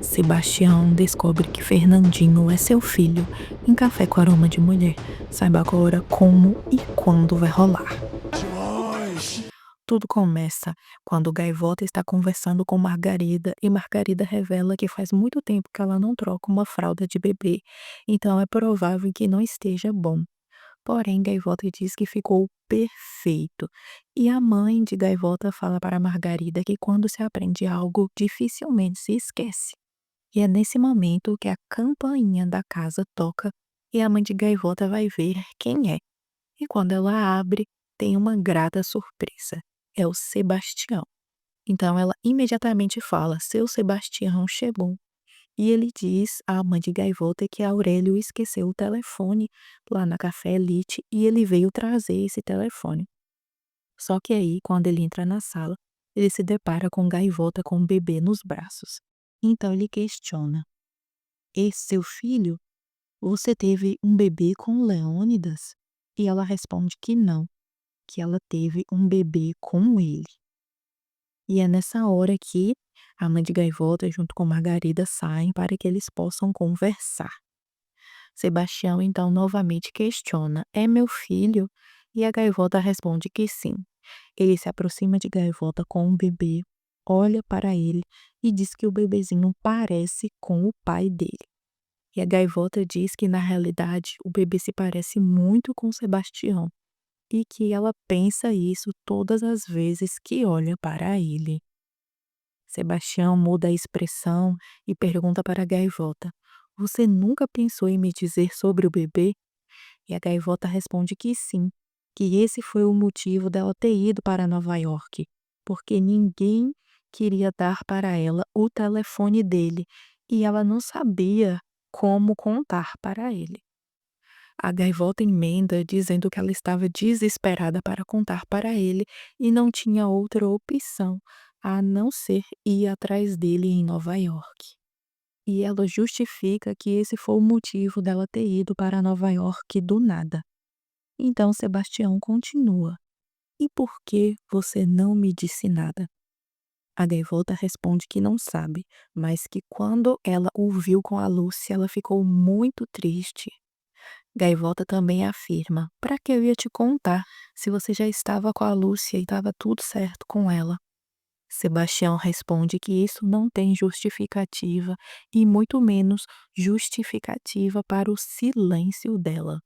Sebastião descobre que Fernandinho é seu filho em Café com Aroma de Mulher. Saiba agora como e quando vai rolar. Tudo começa quando Gaivota está conversando com Margarida e Margarida revela que faz muito tempo que ela não troca uma fralda de bebê, então é provável que não esteja bom. Porém, Gaivota diz que ficou perfeito. E a mãe de Gaivota fala para Margarida que quando se aprende algo, dificilmente se esquece. E é nesse momento que a campainha da casa toca e a mãe de Gaivota vai ver quem é. E quando ela abre, tem uma grata surpresa. É o Sebastião. Então ela imediatamente fala: Seu Sebastião chegou. E ele diz à mãe de Gaivota que Aurélio esqueceu o telefone lá na Café Elite e ele veio trazer esse telefone. Só que aí, quando ele entra na sala, ele se depara com Gaivota com o bebê nos braços. Então ele questiona: Esse seu filho? Você teve um bebê com Leônidas? E ela responde que não, que ela teve um bebê com ele. E é nessa hora que a mãe de Gaivota, junto com Margarida, saem para que eles possam conversar. Sebastião então novamente questiona: É meu filho? E a Gaivota responde que sim. Ele se aproxima de Gaivota com o bebê, olha para ele e diz que o bebezinho parece com o pai dele. E a Gaivota diz que, na realidade, o bebê se parece muito com Sebastião e que ela pensa isso todas as vezes que olha para ele. Sebastião muda a expressão e pergunta para a Gaivota: Você nunca pensou em me dizer sobre o bebê? E a Gaivota responde que sim, que esse foi o motivo dela ter ido para Nova York, porque ninguém queria dar para ela o telefone dele e ela não sabia como contar para ele. A Gaivota emenda dizendo que ela estava desesperada para contar para ele e não tinha outra opção a não ser ir atrás dele em Nova York. E ela justifica que esse foi o motivo dela ter ido para Nova York do nada. Então Sebastião continua: E por que você não me disse nada? A Gaivota responde que não sabe, mas que quando ela o viu com a Lúcia, ela ficou muito triste. Gaivota também afirma: Para que eu ia te contar, se você já estava com a Lúcia e estava tudo certo com ela? Sebastião responde que isso não tem justificativa e muito menos justificativa para o silêncio dela.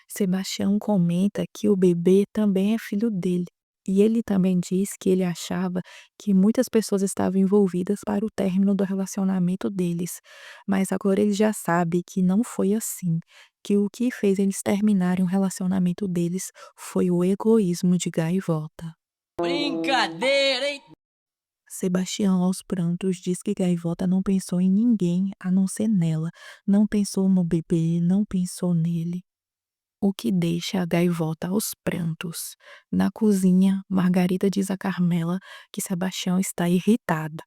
Sebastião comenta que o bebê também é filho dele. E ele também diz que ele achava que muitas pessoas estavam envolvidas para o término do relacionamento deles, mas agora ele já sabe que não foi assim, que o que fez eles terminarem o relacionamento deles foi o egoísmo de Gaivota. Brincadeira, hein? Sebastião, aos prantos, diz que Gaivota não pensou em ninguém a não ser nela, não pensou no bebê, não pensou nele. O que deixa a Gaivota aos prantos. Na cozinha, Margarida diz a Carmela que Sebastião está irritado.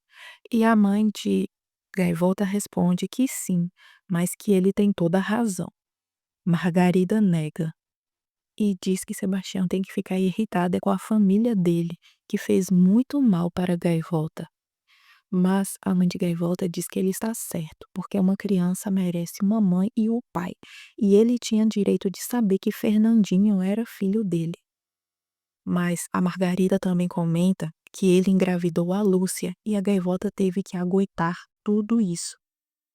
E a mãe de Gaivota responde que sim, mas que ele tem toda a razão. Margarida nega e diz que Sebastião tem que ficar irritado é com a família dele, que fez muito mal para Gaivota. Mas a mãe de Gaivota diz que ele está certo, porque uma criança merece uma mãe e o pai, e ele tinha direito de saber que Fernandinho era filho dele. Mas a Margarida também comenta que ele engravidou a Lúcia e a Gaivota teve que aguentar tudo isso.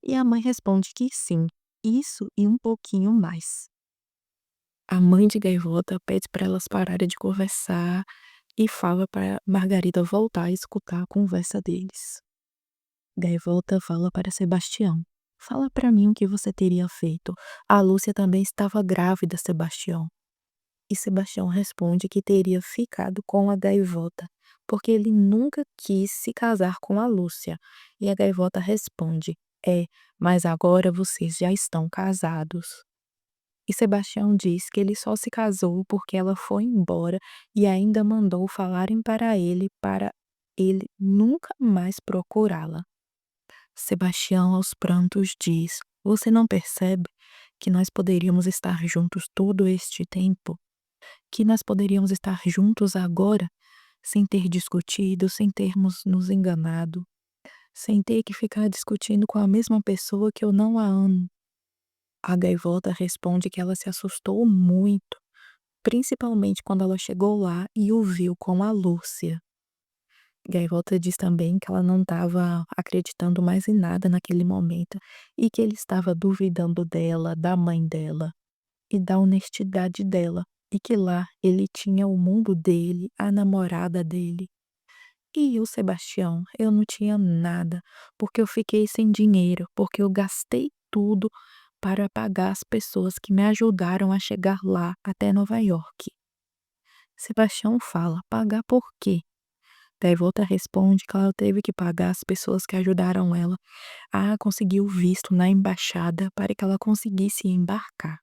E a mãe responde que sim, isso e um pouquinho mais. A mãe de Gaivota pede para elas pararem de conversar e fala para Margarida voltar a escutar a conversa deles. Gaivota fala para Sebastião: Fala para mim o que você teria feito. A Lúcia também estava grávida, Sebastião. E Sebastião responde que teria ficado com a Gaivota, porque ele nunca quis se casar com a Lúcia. E a Gaivota responde: É, mas agora vocês já estão casados. E Sebastião diz que ele só se casou porque ela foi embora e ainda mandou falarem para ele nunca mais procurá-la. Sebastião, aos prantos, diz: Você não percebe que nós poderíamos estar juntos todo este tempo? Que nós poderíamos estar juntos agora, sem ter discutido, sem termos nos enganado? sem ter que ficar discutindo com a mesma pessoa que eu não a amo. A gaivota responde que ela se assustou muito, principalmente quando ela chegou lá e o viu com a Lúcia. Gaivota diz também que ela não estava acreditando mais em nada naquele momento e que ele estava duvidando dela, da mãe dela e da honestidade dela, e que lá ele tinha o mundo dele, a namorada dele. E eu, Sebastião, eu não tinha nada, porque eu fiquei sem dinheiro, porque eu gastei tudo para pagar as pessoas que me ajudaram a chegar lá até Nova York. Sebastião fala: pagar por quê? Devota responde que ela teve que pagar as pessoas que ajudaram ela a conseguir o visto na embaixada para que ela conseguisse embarcar.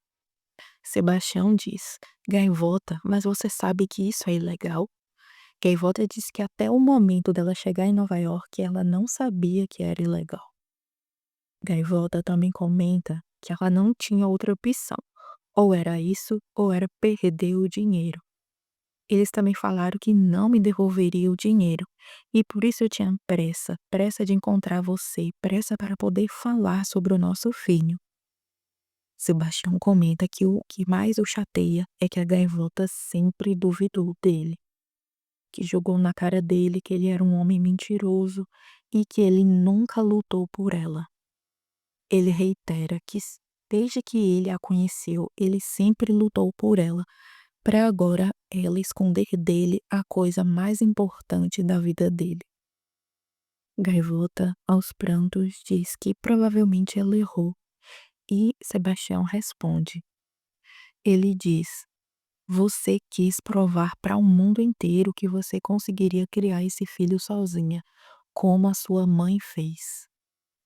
Sebastião diz: Gaivota, mas você sabe que isso é ilegal? Gaivota diz que até o momento dela chegar em Nova York, ela não sabia que era ilegal. Gaivota também comenta que ela não tinha outra opção. Ou era isso, ou era perder o dinheiro. Eles também falaram que não me devolveria o dinheiro, e por isso eu tinha pressa, pressa de encontrar você, pressa para poder falar sobre o nosso filho. Sebastião comenta que o que mais o chateia é que a gaivota sempre duvidou dele, que jogou na cara dele que ele era um homem mentiroso e que ele nunca lutou por ela. Ele reitera que desde que ele a conheceu, ele sempre lutou por ela, para agora ela esconder dele a coisa mais importante da vida dele. Gaivota, aos prantos, diz que provavelmente ela errou, e Sebastião responde. Ele diz: Você quis provar para o mundo inteiro que você conseguiria criar esse filho sozinha, como a sua mãe fez.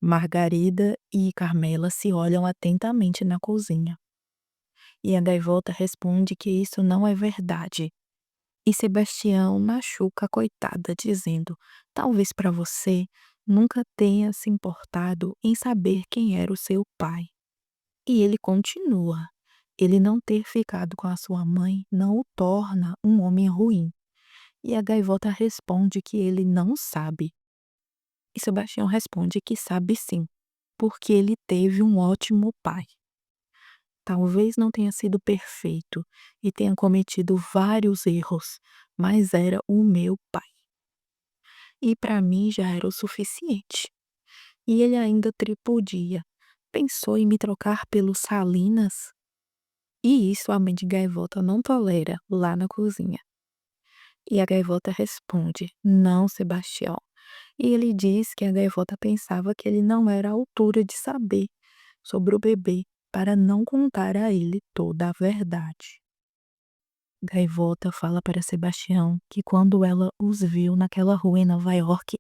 Margarida e Carmela se olham atentamente na cozinha. E a gaivota responde que isso não é verdade. E Sebastião machuca a coitada, dizendo: Talvez para você nunca tenha se importado em saber quem era o seu pai. E ele continua: Ele não ter ficado com a sua mãe não o torna um homem ruim. E a gaivota responde que ele não sabe. E Sebastião responde que sabe sim, porque ele teve um ótimo pai. Talvez não tenha sido perfeito e tenha cometido vários erros, mas era o meu pai. E para mim já era o suficiente. E ele ainda tripudia. Pensou em me trocar pelo Salinas? E isso a mãe de Gaivota não tolera lá na cozinha. E a Gaivota responde: Não, Sebastião. E ele diz que a Gaivota pensava que ele não era à altura de saber sobre o bebê para não contar a ele toda a verdade. Gaivota fala para Sebastião que quando ela os viu naquela rua em Nova York,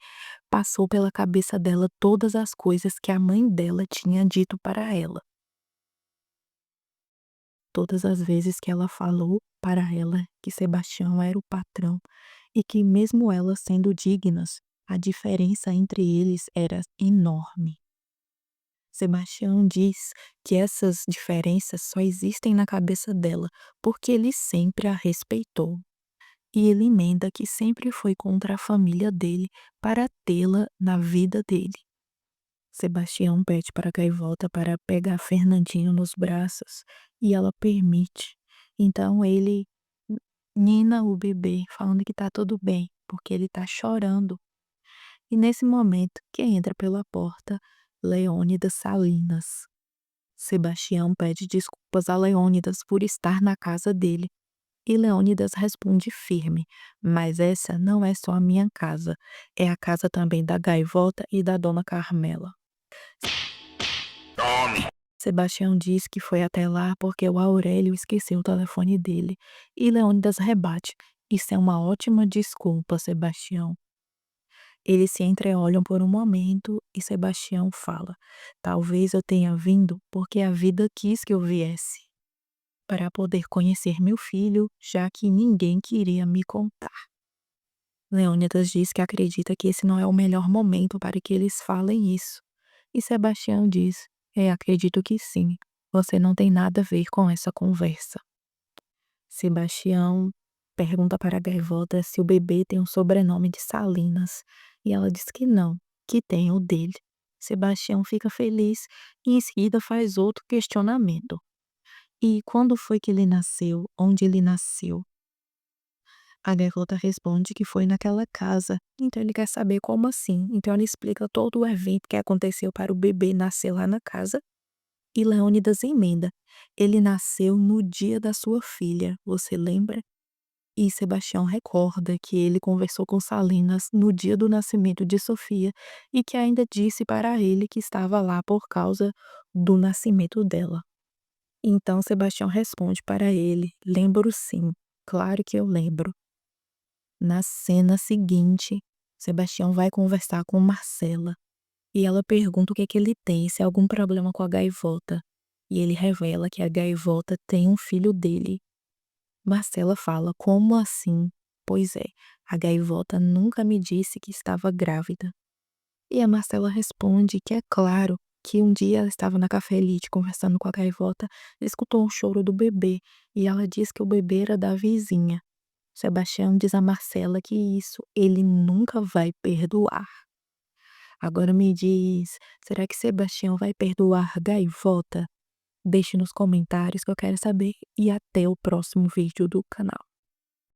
passou pela cabeça dela todas as coisas que a mãe dela tinha dito para ela. Todas as vezes que ela falou para ela que Sebastião era o patrão e que mesmo elas sendo dignas, a diferença entre eles era enorme. Sebastião diz que essas diferenças só existem na cabeça dela porque ele sempre a respeitou. E ele emenda que sempre foi contra a família dele para tê-la na vida dele. Sebastião pede para a gaivota para pegar Fernandinho nos braços e ela permite. Então ele nina o bebê, falando que tá tudo bem, porque ele tá chorando. E nesse momento, quem entra pela porta? Leônidas Salinas. Sebastião pede desculpas a Leônidas por estar na casa dele. E Leônidas responde firme: Mas essa não é só a minha casa, é a casa também da gaivota e da dona Carmela. Sebastião diz que foi até lá porque o Aurélio esqueceu o telefone dele. E Leônidas rebate: Isso é uma ótima desculpa, Sebastião. Eles se entreolham por um momento e Sebastião fala: Talvez eu tenha vindo porque a vida quis que eu viesse, para poder conhecer meu filho, já que ninguém queria me contar. Leônidas diz que acredita que esse não é o melhor momento para que eles falem isso. E Sebastião diz: acredito que sim. Você não tem nada a ver com essa conversa. Sebastião pergunta para a gaivota se o bebê tem um sobrenome de Salinas, e ela diz que não. que tem o dele. Sebastião fica feliz e em seguida faz outro questionamento. E quando foi que ele nasceu? Onde ele nasceu? A gaivota responde que foi naquela casa. Então ele quer saber como assim. Então ela explica todo o evento que aconteceu para o bebê nascer lá na casa. E Leônidas emenda. Ele nasceu no dia da sua filha, você lembra? E Sebastião recorda que ele conversou com Salinas no dia do nascimento de Sofia e que ainda disse para ele que estava lá por causa do nascimento dela. Então Sebastião responde para ele: lembro sim, claro que eu lembro. Na cena seguinte, Sebastião vai conversar com Marcela e ela pergunta o que é que ele tem, se há algum problema com a gaivota. E ele revela que a gaivota tem um filho dele. Marcela fala: como assim? Pois é, a gaivota nunca me disse que estava grávida. E a Marcela responde que é claro que um dia ela estava na Café conversando com a gaivota, escutou o choro do bebê e ela diz que o bebê era da vizinha. Sebastião diz a Marcela que isso ele nunca vai perdoar. Agora me diz, será que Sebastião vai perdoar a gaivota? Deixe nos comentários que eu quero saber e até o próximo vídeo do canal.